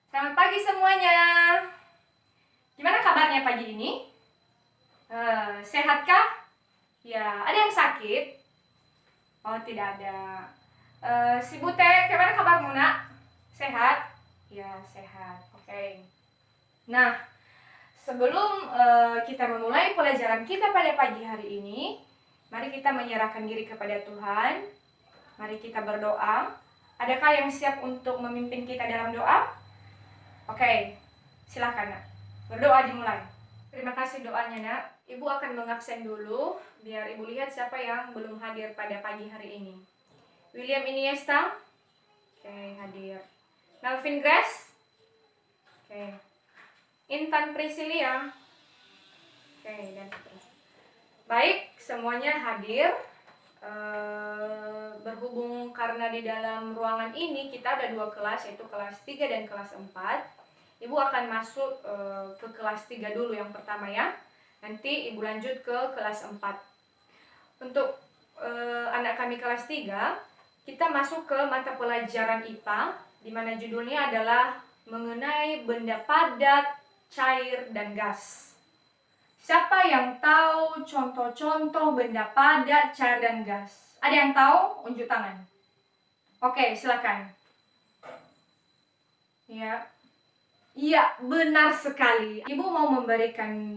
Selamat pagi semuanya. Gimana kabarnya pagi ini? Sehatkah? Ya, ada yang sakit? Oh, tidak ada. Si Bute, gimana kabarmu nak? Sehat? Ya, sehat. Oke. Nah, sebelum kita memulai pelajaran kita pada pagi hari ini, mari kita menyerahkan diri kepada Tuhan. Mari kita berdoa. Adakah yang siap untuk memimpin kita dalam doa? Oke, silakan nak. Berdoa dimulai. Terima kasih doanya nak. Ibu akan mengabsen dulu biar ibu lihat siapa yang belum hadir pada pagi hari ini. William Iniesta, oke, hadir. Melvin Grace, oke. Intan Priscilia, oke, dan seterusnya. Baik, semuanya hadir. Berhubung karena di dalam ruangan ini kita ada dua kelas, yaitu kelas 3 dan kelas 4. Ibu akan masuk ke kelas 3 dulu yang pertama ya. Nanti ibu lanjut ke kelas 4. Untuk anak kami kelas 3, kita masuk ke mata pelajaran IPA, di mana judulnya adalah mengenai benda padat, cair, dan gas. Siapa yang tahu contoh-contoh benda padat, cair, dan gas? Ada yang tahu? Unjuk tangan. Oke, silakan. Ya. Iya, benar sekali. Ibu mau memberikan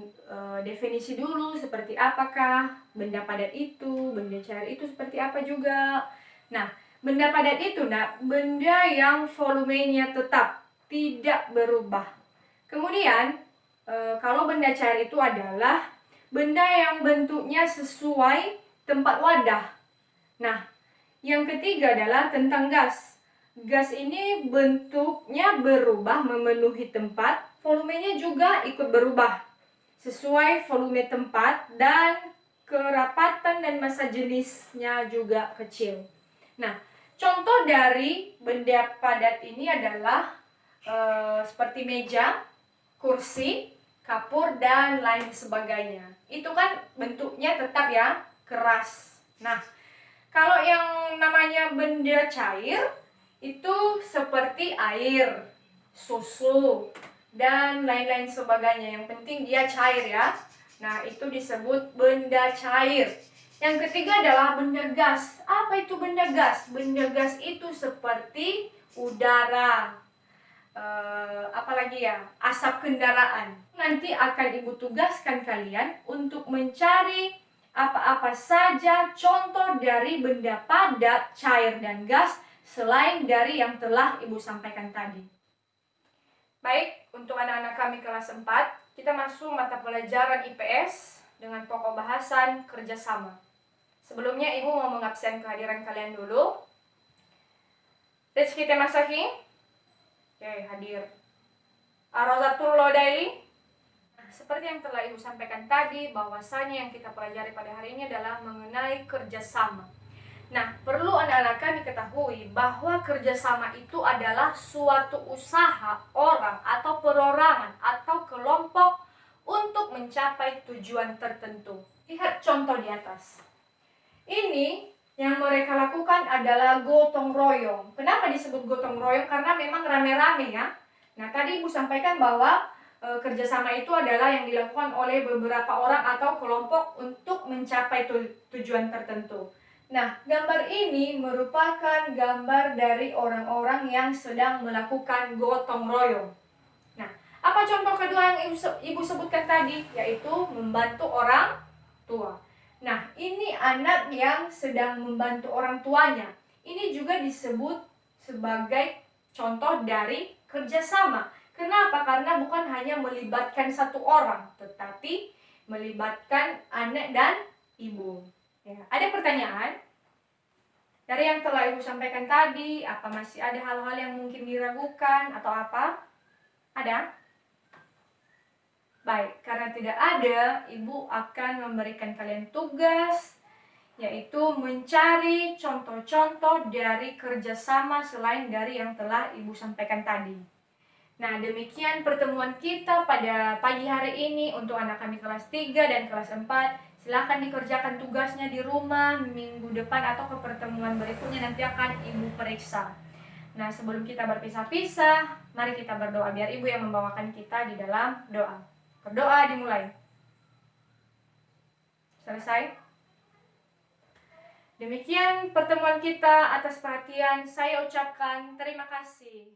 definisi dulu seperti apakah benda padat itu, benda cair itu seperti apa juga. Nah, benda padat itu benda yang volumenya tetap, tidak berubah. Kemudian, kalau benda cair itu adalah benda yang bentuknya sesuai tempat wadah. Nah, yang ketiga adalah tentang gas. Gas ini bentuknya berubah memenuhi tempat, volumenya juga ikut berubah sesuai volume tempat, dan kerapatan dan massa jenisnya juga kecil. Nah, contoh dari benda padat ini adalah seperti meja, kursi, kapur, dan lain sebagainya. Itu kan bentuknya tetap ya, keras. Nah, kalau yang namanya benda cair itu seperti air, susu, dan lain-lain sebagainya. Yang penting dia cair ya. Nah, itu disebut benda cair. Yang ketiga adalah benda gas. Apa itu benda gas? Benda gas itu seperti udara, apalagi ya, asap kendaraan. Nanti akan ibu tugaskan kalian untuk mencari apa-apa saja contoh dari benda padat, cair, dan gas selain dari yang telah ibu sampaikan tadi. Baik, untuk anak-anak kami kelas 4, kita masuk mata pelajaran IPS dengan pokok bahasan kerjasama. Sebelumnya ibu mau mengabsen kehadiran kalian dulu. Rizky Temasaki, oke, hadir. Arozatul Lodaili. Seperti yang telah ibu sampaikan tadi, bahwasanya yang kita pelajari pada hari ini adalah mengenai kerjasama. Nah, perlu anak-anak kami ketahui bahwa kerjasama itu adalah suatu usaha orang atau perorangan atau kelompok untuk mencapai tujuan tertentu. Lihat contoh di atas. Ini yang mereka lakukan adalah gotong royong. Kenapa disebut gotong royong? Karena memang rame-rame ya. Nah, tadi ibu sampaikan bahwa kerjasama itu adalah yang dilakukan oleh beberapa orang atau kelompok untuk mencapai tujuan tertentu. Nah, gambar ini merupakan gambar dari orang-orang yang sedang melakukan gotong royong. Nah, apa contoh kedua yang ibu sebutkan tadi? Yaitu membantu orang tua. Nah, ini anak yang sedang membantu orang tuanya. Ini juga disebut sebagai contoh dari kerjasama. Kenapa? Karena bukan hanya melibatkan satu orang, tetapi melibatkan anak dan ibu. Ya, ada pertanyaan? Dari yang telah ibu sampaikan tadi, apa masih ada hal-hal yang mungkin diragukan atau apa? Ada? Baik, karena tidak ada, ibu akan memberikan kalian tugas, yaitu mencari contoh-contoh dari kerjasama selain dari yang telah ibu sampaikan tadi. Nah, demikian pertemuan kita pada pagi hari ini untuk anak kami kelas 3 dan kelas 4. Silahkan dikerjakan tugasnya di rumah, minggu depan atau ke pertemuan berikutnya nanti akan ibu periksa. Nah, sebelum kita berpisah-pisah, mari kita berdoa biar Ibu yang membawakan kita di dalam doa. Berdoa dimulai. Selesai? Demikian pertemuan kita. Atas perhatian saya ucapkan terima kasih.